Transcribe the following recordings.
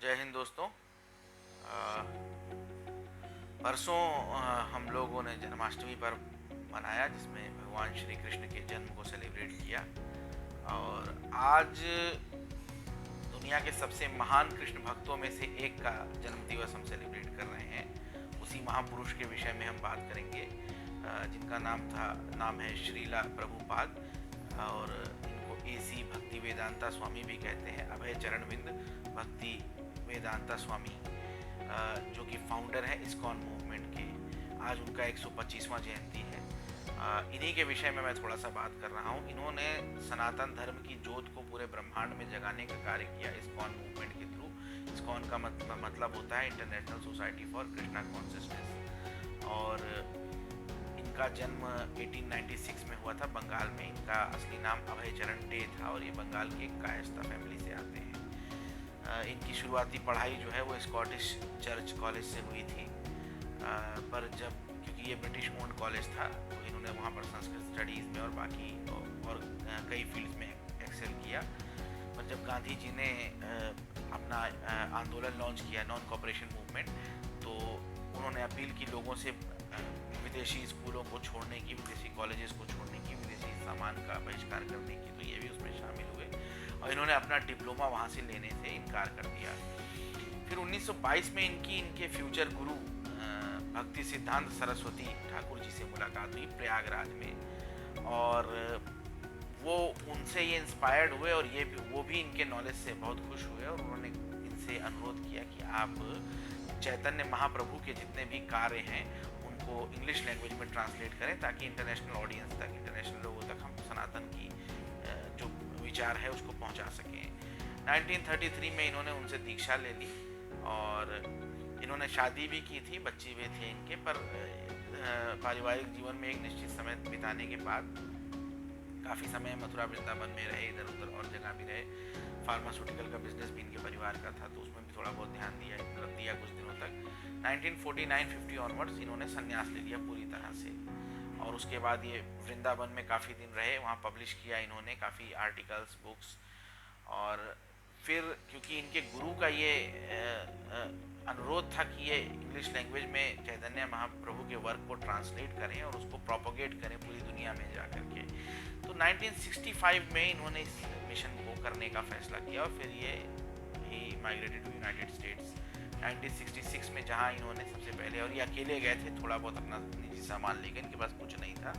जय हिंद दोस्तों। परसों हम लोगों ने जन्माष्टमी पर्व मनाया जिसमें भगवान श्री कृष्ण के जन्म को सेलिब्रेट किया। और आज दुनिया के सबसे महान कृष्ण भक्तों में से एक का जन्म दिवस हम सेलिब्रेट कर रहे हैं। उसी महापुरुष के विषय में हम बात करेंगे, जिनका नाम है श्रीला प्रभुपाद। और इनको एसी भक्ति वेदांता स्वामी भी कहते हैं, अभय चरण विंद भक्ति वेदांता स्वामी, जो कि फाउंडर है इस्कॉन मूवमेंट के। आज उनका 125वां जयंती है। इन्हीं के विषय में मैं थोड़ा सा बात कर रहा हूँ। इन्होंने सनातन धर्म की ज्योत को पूरे ब्रह्मांड में जगाने का कार्य किया इस्कॉन मूवमेंट के थ्रू। इस्कॉन का मतलब होता है international society for Krishna consciousness. और इनका जन्म 1896 में हुआ था बंगाल में। इनका असली नाम अभय चरण डे था और ये बंगाल के एक कायस्था फैमिली से आते हैं। इनकी शुरुआती पढ़ाई जो है वो स्कॉटिश चर्च कॉलेज से हुई थी। पर जब क्योंकि ये ब्रिटिश ओन्ड कॉलेज था तो इन्होंने वहाँ पर संस्कृत स्टडीज़ में और बाकी और कई फील्ड्स में एक्सेल किया। पर जब गांधी जी ने अपना आंदोलन लॉन्च किया, नॉन कॉपरेशन मूवमेंट, तो उन्होंने अपील की लोगों से विदेशी स्कूलों को छोड़ने की, विदेशी कॉलेजेस को छोड़ने की, विदेशी सामान का बहिष्कार करने की। तो ये भी उसमें शामिल हुए और इन्होंने अपना डिप्लोमा वहाँ से लेने से इनकार कर दिया। फिर 1922 में इनके फ्यूचर गुरु भक्ति सिद्धांत सरस्वती ठाकुर जी से मुलाकात हुई प्रयागराज में। और वो उनसे ये इंस्पायर्ड हुए और वो भी इनके नॉलेज से बहुत खुश हुए और उन्होंने इनसे अनुरोध किया कि आप चैतन्य महाप्रभु के जितने भी कार्य हैं उनको इंग्लिश लैंग्वेज में ट्रांसलेट करें ताकि इंटरनेशनल ऑडियंस तक, इंटरनेशनल लोगों तक हम सनातन की जो विचार है उसको पहुंचा सकें। 1933 में इन्होंने उनसे दीक्षा ले ली और इन्होंने शादी भी की थी, बच्चे भी थे इनके। पर पारिवारिक जीवन में एक निश्चित समय बिताने के बाद काफ़ी समय मथुरा वृंदावन में रहे, इधर उधर और जगह भी रहे। फार्मास्यूटिकल का बिजनेस भी इनके परिवार का था तो उसमें भी थोड़ा बहुत ध्यान दिया कुछ दिनों तक। 1949-50 ऑनवर्ड्स इन्होंने संन्यास ले लिया पूरी तरह से। और उसके बाद ये वृंदावन में काफ़ी दिन रहे, वहाँ पब्लिश किया इन्होंने काफ़ी आर्टिकल्स, बुक्स। और फिर क्योंकि इनके गुरु का ये अनुरोध था कि ये इंग्लिश लैंग्वेज में चैतन्य महाप्रभु के वर्क को ट्रांसलेट करें और उसको प्रोपोगेट करें पूरी दुनिया में जा कर के, तो 1965 में इन्होंने इस मिशन को करने का फैसला किया और फिर ये माइग्रेटेड टू यूनाइटेड स्टेट्स 1966 में, जहाँ इन्होंने सबसे पहले, और ये अकेले गए थे, थोड़ा बहुत अपना निजी सामान लेकर, इनके पास कुछ नहीं था।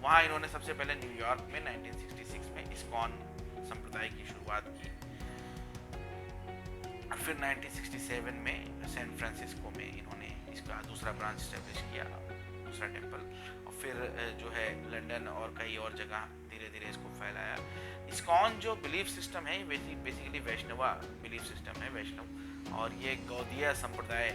वहाँ इन्होंने सबसे पहले न्यूयॉर्क में 1966 में इस्कॉन संप्रदाय की शुरुआत की। फिर 1967 में सैन फ्रांसिस्को में इन्होंने इसका दूसरा ब्रांच स्टैब्लिश किया, दूसरा टेम्पल। और फिर जो है लंदन और कई और जगह धीरे धीरे इसको फैलाया। इस्कॉन जो बिलीफ सिस्टम है बेसिकली वैष्णवा बिलीफ सिस्टम है, वैष्णव, और ये गौड़ीय संप्रदाय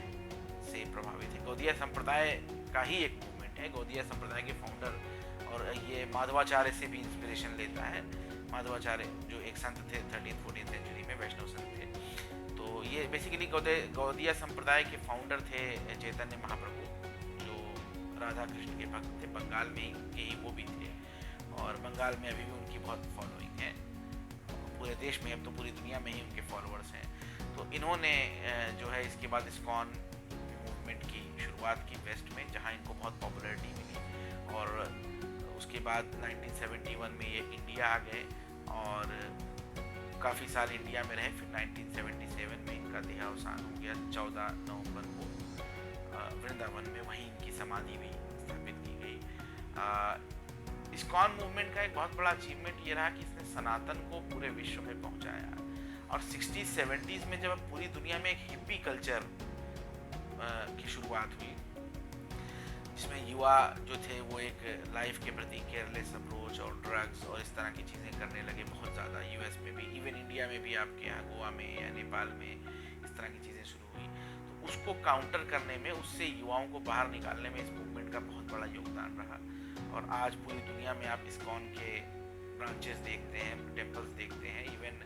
से प्रभावित है। गौड़ीय संप्रदाय का ही एक मूवमेंट है। गौड़ीय संप्रदाय के फाउंडर, और ये माधवाचार्य से भी इंस्पिरेशन लेता है। माधवाचार्य जो एक संत थे 13th-14th सेंचुरी में, वैष्णव संत थे। तो ये बेसिकली गौड़ीय संप्रदाय के फाउंडर थे चैतन्य महाप्रभु, जो राधा कृष्ण के भक्त थे। बंगाल में ही वो भी थे और बंगाल में अभी भी उनकी बहुत फॉलोइंग है। पूरे देश में, अब तो पूरी दुनिया में ही उनके फॉलोअर्स हैं। तो इन्होंने जो है इसके बाद इस्कॉन मूवमेंट की शुरुआत की वेस्ट में, जहाँ इनको बहुत पॉपुलैरिटी मिली। और उसके बाद 1971 में ये इंडिया आ गए और काफ़ी साल इंडिया में रहे। फिर 1977 में इनका देहावसान हो गया 14 नवंबर को वृंदावन में, वहीं इनकी समाधि भी स्थापित की गई। इस्कॉन मूवमेंट का एक बहुत बड़ा अचीवमेंट ये रहा कि इसने सनातन को पूरे विश्व में पहुंचाया। और 60s-70s में जब पूरी दुनिया में एक हिप्पी कल्चर की शुरुआत हुई, जिसमें युवा जो थे वो एक लाइफ के प्रति केयरलेस अप्रोच और ड्रग्स और इस तरह की चीज़ें करने लगे बहुत ज़्यादा। यूएस में भी, इवन इंडिया में भी, आपके यहाँ गोवा में या नेपाल में इस तरह की चीज़ें शुरू हुई। तो उसको काउंटर करने में, उससे युवाओं को बाहर निकालने में इस मूवमेंट का बहुत बड़ा योगदान रहा। और आज पूरी दुनिया में आप इस्कॉन के ब्रांचेस देखते हैं, टेम्पल्स देखते हैं। इवन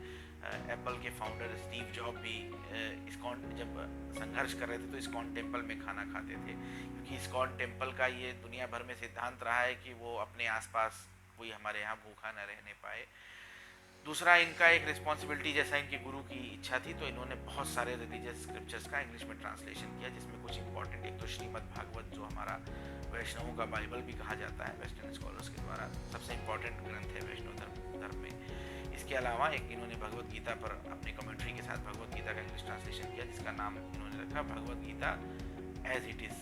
एप्पल के फाउंडर स्टीव जॉब भी इस्कॉन जब संघर्ष कर रहे थे तो इस्कॉन टेम्पल में खाना खाते थे, क्योंकि इस्कॉन टेम्पल का ये दुनिया भर में सिद्धांत रहा है कि वो अपने आसपास कोई हमारे यहाँ भूखा न रहने पाए। दूसरा, इनका एक रिस्पॉन्सिबिलिटी, जैसा इनके गुरु की इच्छा थी, तो इन्होंने बहुत सारे रिलीजियस स्क्रिप्चर्स का इंग्लिश में ट्रांसलेशन किया, जिसमें कुछ इंपॉर्टेंट, एक तो श्रीमद् भागवत जो हमारा वैष्णवों का बाइबल भी कहा जाता है वेस्टर्न स्कॉलर्स के द्वारा, सबसे इंपॉर्टेंट ग्रंथ है वैष्णव धर्म में। इसके अलावा एक इन्होंने भगवत गीता पर अपनी कमेंट्री के साथ भगवत गीता का इंग्लिश ट्रांसलेशन किया, जिसका नाम इन्होंने रखा Bhagavad Gita as it is,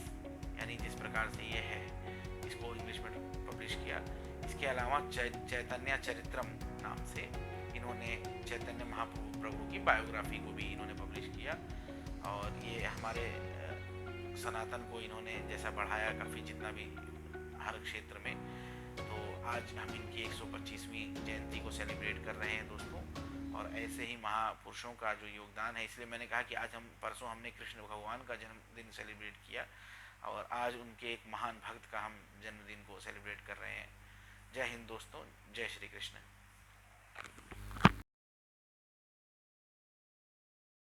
यानी जिस प्रकार से ये है, इसको इंग्लिश में पब्लिश किया। इसके अलावा चैतन्य चरित्रम नाम से इन्होंने चैतन्य महाप्रभु की बायोग्राफी को भी इन्होंने पब्लिश किया, और ये हमारे सनातन को इन्होंने जैसा बढ़ाया काफ़ी, जितना भी हर क्षेत्र में। तो आज हम इनकी 125वीं जयंती को सेलिब्रेट कर रहे हैं दोस्तों, और ऐसे ही महापुरुषों का जो योगदान है, इसलिए मैंने कहा कि आज हम, परसों हमने कृष्ण भगवान का जन्मदिन सेलिब्रेट किया, और आज उनके एक महान भक्त का हम जन्मदिन को सेलिब्रेट कर रहे हैं। जय हिंद दोस्तों, जय श्री कृष्ण।